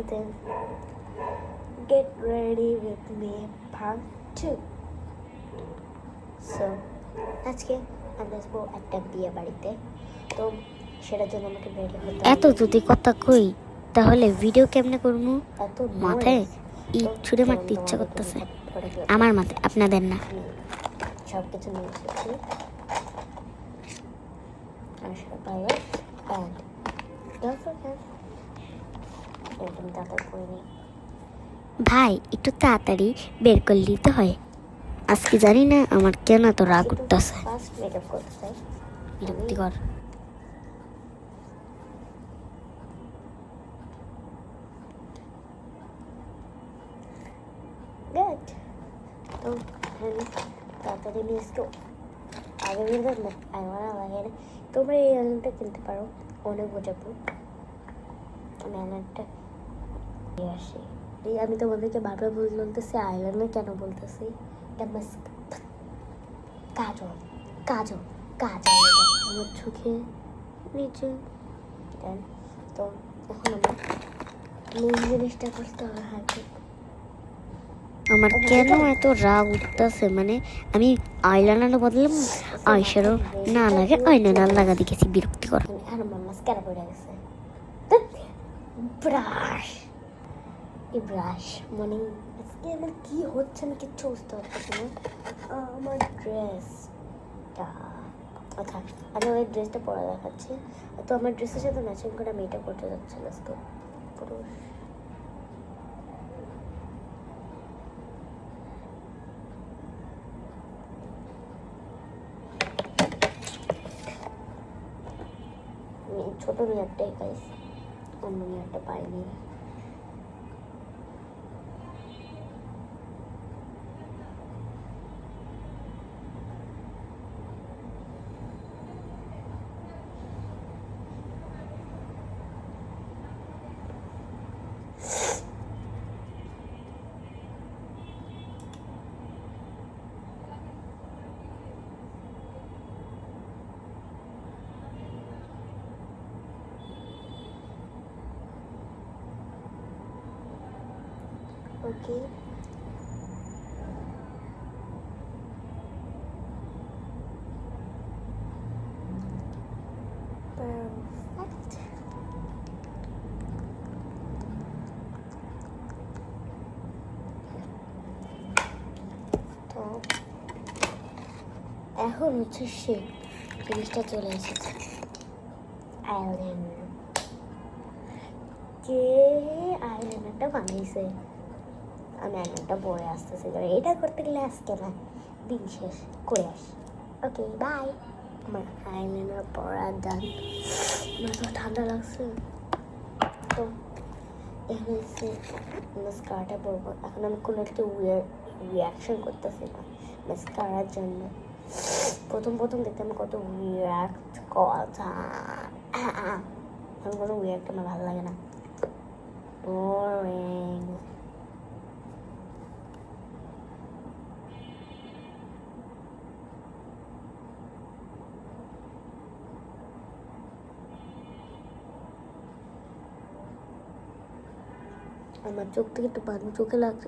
then get ready with me part 2. So আজকে আমরা আসবো একটা বিয়ে বাড়িতে, তো সেটার জন্য আমাকে রেডি হতে হবে। এত যদি কথা কই তাহলে ভিডিও কেমনে করবো? এত মাথায় ইট ছুঁড়ে মারতে ইচ্ছা করতেছে, আমার মাথায়, আপনাদের না। সব কিছু নিয়ে এসেছি, আশা পার্লার অ্যান্ড একদম তাড়াতাড়ি করে নিই। ভাই একটু তাড়াতাড়ি বের করলেই তো হয়। আজকে জানি না আমার কেন এত রাগ উঠতেছে, ফার্স্ট মেকআপ করতে চাই, বিরক্তিকর। গুড। তো তাড়াতাড়ি নিয়ে এসো। আগে কিন্তু আমার লাগে না, তোমরা এই আইল্যান্ডটা কিনতে পারো, অনেক বোঝাবো। আমি আইল্যান্ডটা নিয়ে আসি। আমি তোমাদেরকে বারবার বলতেছি আইল্যান্ডে কেন বলতেছি, এটা মাস্ক, কাজল কাজল কাজল আমার চোখে নিচে। দেন তো এখন আমার মেন জিনিসটা করতে হবে, হাতে আমার কেন এত রাগ উঠতেছে, মানে আমি আইলাইনার বদলে আইশ্যাডো না লাগে আইলাইনার লাগা দেখেছি, বিরক্তিকর। এখন আমার মাস্কারা পড়ে গেছে। ব্রাশ, এই ব্রাশ মানে আজকে আমার কি হচ্ছে আমি কিচ্ছু বুঝতে পারতেছি না। আমার ড্রেসটা, আচ্ছা আমি ওই ড্রেসটা পরে দেখাচ্ছি। তো আমার ড্রেসের সাথে ম্যাচিং করে আমি এটা করতে যাচ্ছি। Let's go. ছোট মেয়ারটাই পাইছি, অন্য মেয়ারটা পাইনি। Okay. Perfect. তো এখন হচ্ছে সে জিনিসটা চলে এসেছে, আইল্যান্ড। কে আইল্যান্ডটা বানিয়েছে? আমি আইল্যান্ডটা পরে আসতেছি, এটা করতে গেলে আজকে না, দিন শেষ করে আসি। Okay bye. আমার আইল্যান্ডার পরা ডান। আমার তো ঠান্ডা লাগছে, তো এখানে এসে মাস্কারাটা পরবো। এখন আমি কোনো একটা রিয়াকশন করতেছি না মাস্কারার জন্য। প্রথম দেখতাম কত রিয়াক্ট কথা, এখন কোনো রিয়াক্ট আমার ভালো লাগে না, বোরিং। আমার চোখ থেকে একটু পানি চোখে লাগছে,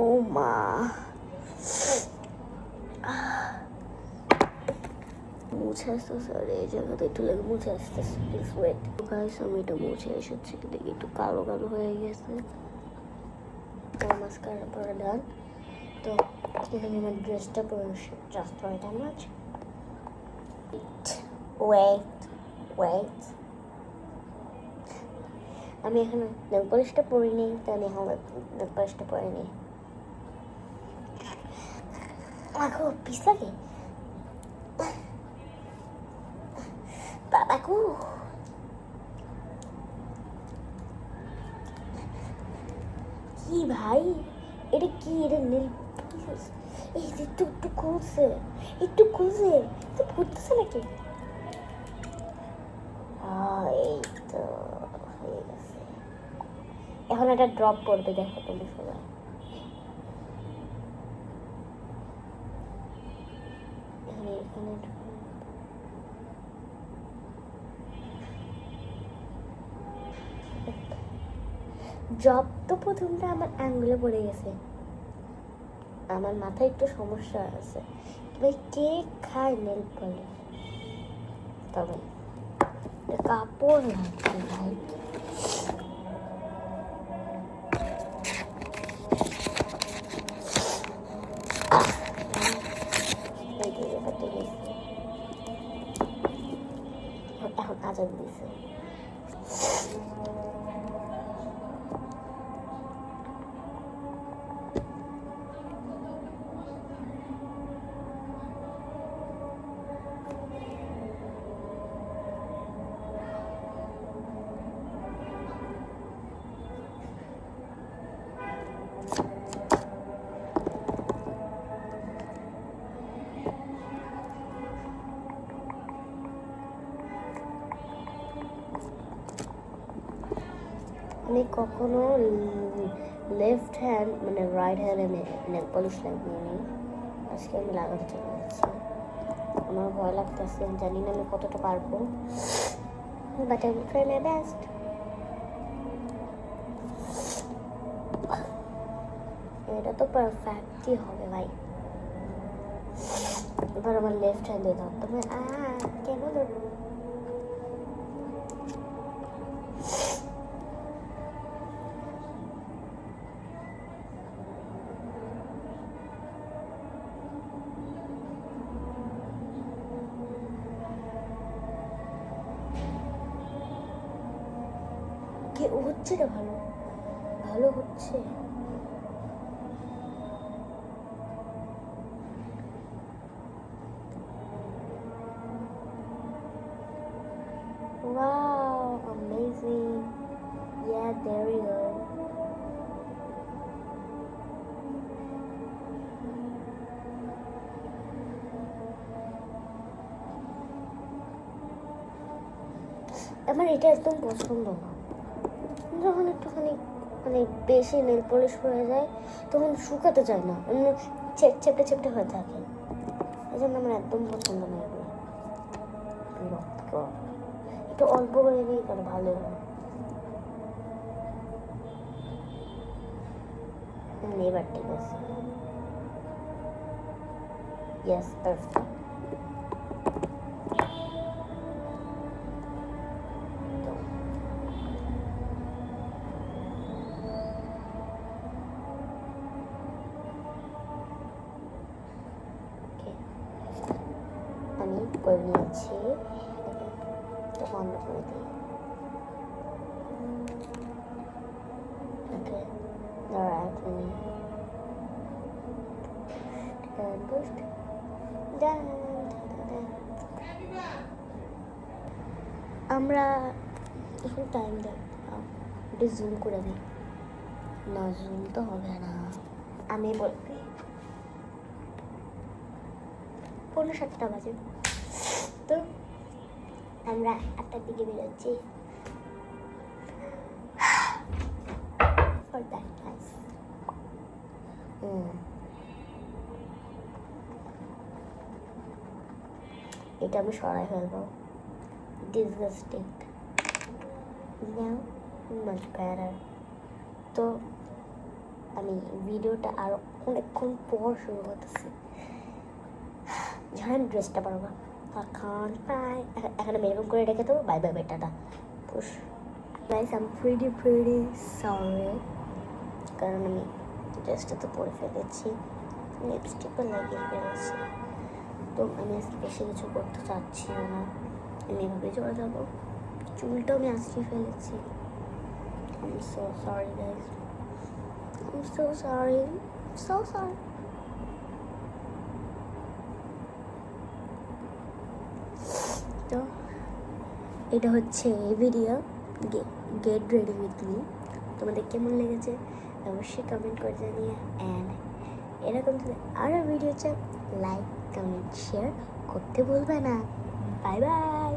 ও মা মুছে আসতেছে, আর এই জায়গাতে একটু লেগে মুছে আসতেছে। প্লিজ ওয়েট গাইস, আমি এটা মুছে এসেছি, দেখি একটু কালো কালো হয়ে গেছে। মাস্কারা পরে ডান। তো এখানে আমার ড্রেসটা পরে জাস্ট ওয়েট আমার ওয়েট আমি এখানে নেল পলিশটা পরিনি, তো আমি এখন নেল পলিশটা পরে নিই। আগো পিস লাগে বাবাকু। কি ভাই, এটা কি? এটা নেল এই যে একটু খুলছে, একটু ফুটতেছে নাকি? এই তো হয়ে গেছে। এখন একটা ড্রপ পড়বে, দেখো তুমি সবাই। এখানে ড্রপ তো প্রথমটা আমার আঙ্গুলে পড়ে গেছে। আমার মাথায় একটু সমস্যা আছে, ভাই কে খায় নেল পলিশ? তবে কাপড় লাগবে ভাই। এখন আজাদ দিছে। আমি কখনো লেফট হ্যান্ড মানে রাইট হ্যান্ডে নেল পলিশ লাগিয়ে নিই, আজকে আমি লাগাতে চলে যাচ্ছি। আমার ভয় লাগতেছে, জানি না আমি কতটা পারবো, but I will try my best. এটা তো পারফেক্টই হবে ভাই। এবার আমার লেফট হ্যান্ড দিয়ে দাও তুমি। কেন ধরবো? কি হচ্ছে রে? ভালো ভালো হচ্ছে। Wow, amazing. Yeah, there we go. আমার এটা একদম পছন্দ না। যখন একটুখানি মানে বেশি নেল পলিশ হয়ে যায় তখন শুকাতে চায় না, এমনি চেপটে চেপটে হয়ে থাকে। এই জন্য আমার একদম পছন্দ না এগুলো। বিরক্ত। একটু অল্প করে দিই তাহলে ভালো হয়। এবার ঠিক আছে। Yes, perfect. আমি করে নিয়েছি, তো বন্ধ করে দিই। ওকে, দাঁড়া এক মিনিট। আমরা এখন টাইম দেখ, একটু জুম করে দিই। না জুম তো হবে না, আমি বলবি 7:45 বাজে। তো আমরা 8টার দিকে বেরোচ্ছি। এটা আমি সরাই ফেলবো। ডিসগাস্টিং। নাও মাচ বেটার। তো আমি ভিডিওটা আরো অনেকক্ষণ পর শুরু করতেছি, যখন ড্রেসটা পারবো। এখন বাই, এখন আমি এরকম করে রেখে দেবো। Bye bye bye, tata, push. Guys, I am pretty sorry, কারণ আমি ড্রেসটা তো পরে ফেলেছি, লিপস্টিকও লাগিয়ে ফেলেছি। তো আমি বেশি কিছু করতে চাচ্ছিও না, আমি এভাবে চলে যাবো। চুলটাও আমি আঁচড়ে ফেলেছি। I am so sorry guys, I am so sorry, so sorry. তো এটা হচ্ছে এই video, get ready with me. তোমাদের কেমন লেগেছে অবশ্যই কমেন্ট করে জানিয়ে। অ্যান্ড এরকম যদি আরও ভিডিও চাও, লাইক কমেন্ট শেয়ার করতে ভুলবে না। Bye bye.